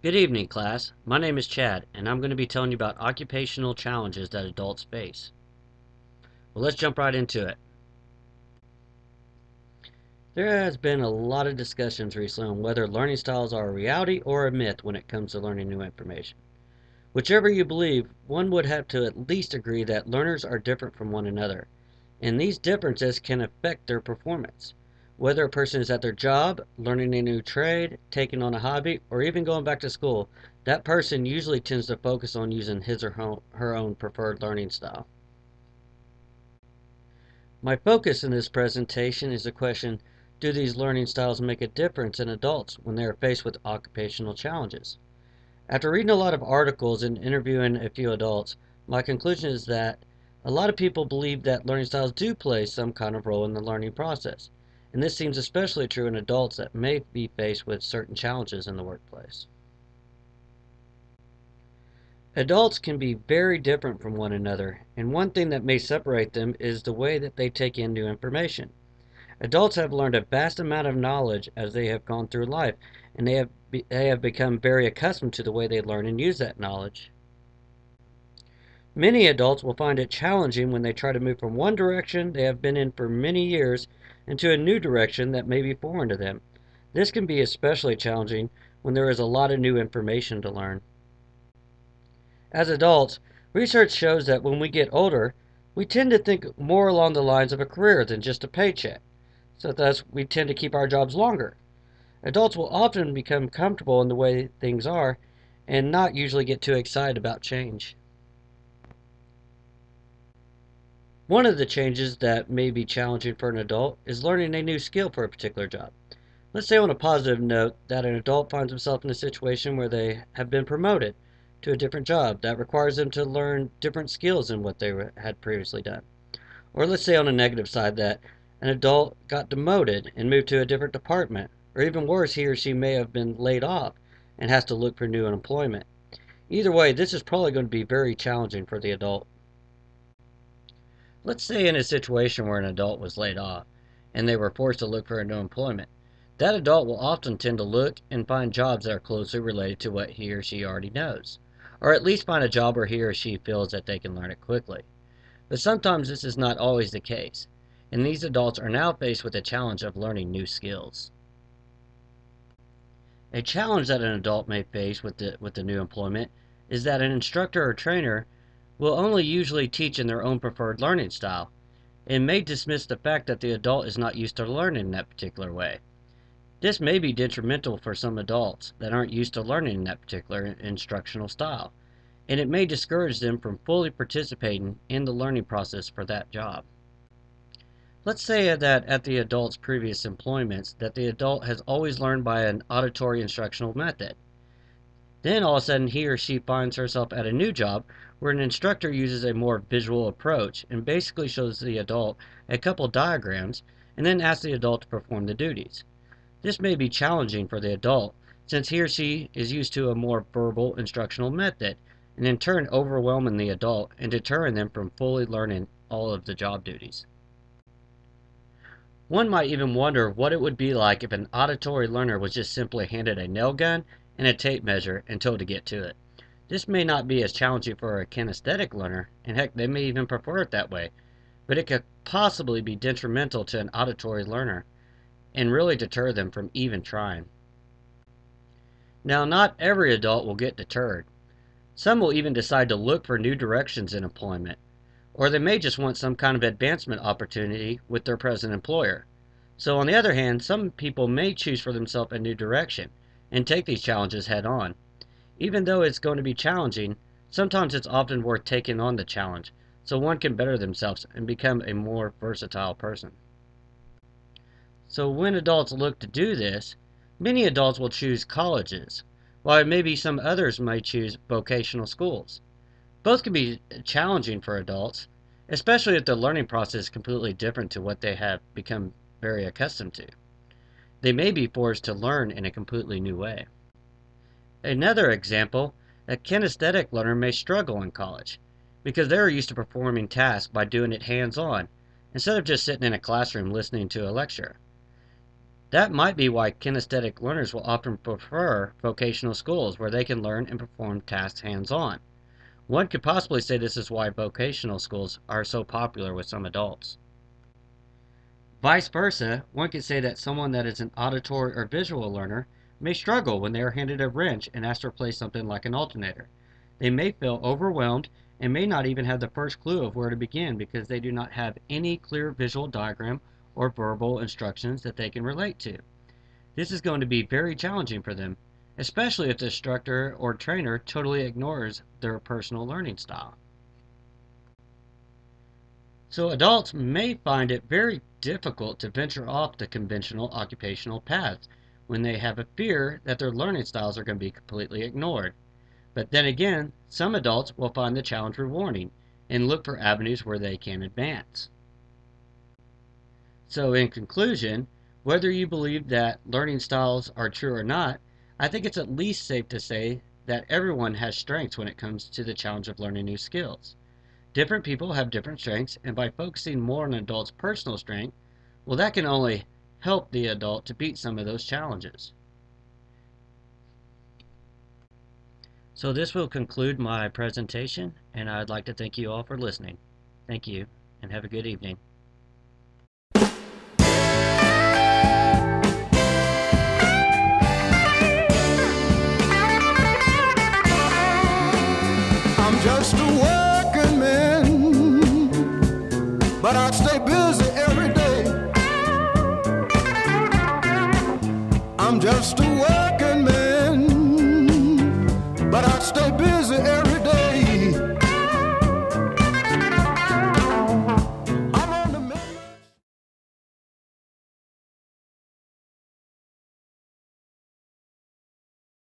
Good evening, class. My name is Chad, and I'm going to be telling you about occupational challenges that adults face. Well, let's jump right into it. There has been a lot of discussions recently on whether learning styles are a reality or a myth when it comes to learning new information. Whichever you believe, one would have to at least agree that learners are different from one another, and these differences can affect their performance. Whether a person is at their job, learning a new trade, taking on a hobby, or even going back to school, that person usually tends to focus on using his or her own preferred learning style. My focus in this presentation is the question, do these learning styles make a difference in adults when they are faced with occupational challenges? After reading a lot of articles and interviewing a few adults, my conclusion is that a lot of people believe that learning styles do play some kind of role in the learning process, and this seems especially true in adults that may be faced with certain challenges in the workplace. Adults can be very different from one another, and one thing that may separate them is the way that they take in new information. Adults have learned a vast amount of knowledge as they have gone through life, and they have become very accustomed to the way they learn and use that knowledge. Many adults will find it challenging when they try to move from one direction they have been in for many years into a new direction that may be foreign to them. This can be especially challenging when there is a lot of new information to learn. As adults, research shows that when we get older, we tend to think more along the lines of a career than just a paycheck. So thus, we tend to keep our jobs longer. Adults will often become comfortable in the way things are and not usually get too excited about change. One of the changes that may be challenging for an adult is learning a new skill for a particular job. Let's say on a positive note that an adult finds himself in a situation where they have been promoted to a different job that requires them to learn different skills than what they had previously done. Or let's say on a negative side that an adult got demoted and moved to a different department, or even worse, he or she may have been laid off and has to look for new employment. Either way, this is probably going to be very challenging for the adult. Let's say in a situation where an adult was laid off and they were forced to look for a new employment. That adult will often tend to look and find jobs that are closely related to what he or she already knows, or at least find a job where he or she feels that they can learn it quickly. But sometimes this is not always the case, and these adults are now faced with the challenge of learning new skills. A challenge that an adult may face with the new employment is that an instructor or trainer will only usually teach in their own preferred learning style, and may dismiss the fact that the adult is not used to learning in that particular way. This may be detrimental for some adults that aren't used to learning in that particular instructional style, and it may discourage them from fully participating in the learning process for that job. Let's say that at the adult's previous employments that the adult has always learned by an auditory instructional method. Then all of a sudden he or she finds herself at a new job where an instructor uses a more visual approach and basically shows the adult a couple diagrams and then asks the adult to perform the duties. This may be challenging for the adult since he or she is used to a more verbal instructional method and in turn overwhelming the adult and deterring them from fully learning all of the job duties. One might even wonder what it would be like if an auditory learner was just simply handed a nail gun and a tape measure and told to get to it. This may not be as challenging for a kinesthetic learner, and heck, they may even prefer it that way, but it could possibly be detrimental to an auditory learner and really deter them from even trying. Now, not every adult will get deterred. Some will even decide to look for new directions in employment, or they may just want some kind of advancement opportunity with their present employer. So on the other hand, some people may choose for themselves a new direction and take these challenges head on. Even though it's going to be challenging, sometimes it's often worth taking on the challenge so one can better themselves and become a more versatile person. So when adults look to do this, many adults will choose colleges, while maybe some others might choose vocational schools. Both can be challenging for adults, especially if the learning process is completely different to what they have become very accustomed to. They may be forced to learn in a completely new way. Another example, a kinesthetic learner may struggle in college because they're used to performing tasks by doing it hands-on instead of just sitting in a classroom listening to a lecture. That might be why kinesthetic learners will often prefer vocational schools where they can learn and perform tasks hands-on. One could possibly say this is why vocational schools are so popular with some adults. Vice versa, one could say that someone that is an auditory or visual learner may struggle when they are handed a wrench and asked to replace something like an alternator. They may feel overwhelmed and may not even have the first clue of where to begin because they do not have any clear visual diagram or verbal instructions that they can relate to. This is going to be very challenging for them, especially if the instructor or trainer totally ignores their personal learning style. So adults may find it very difficult to venture off the conventional occupational paths when they have a fear that their learning styles are going to be completely ignored. But then again, some adults will find the challenge rewarding and look for avenues where they can advance. So in conclusion, whether you believe that learning styles are true or not, I think it's at least safe to say that everyone has strengths when it comes to the challenge of learning new skills. Different people have different strengths, and by focusing more on an adult's personal strength, well, that can only help the adult to beat some of those challenges. So this will conclude my presentation, and I'd like to thank you all for listening. Thank you, and have a good evening. I'm just a working man, but I stay busy every day. I'm just a working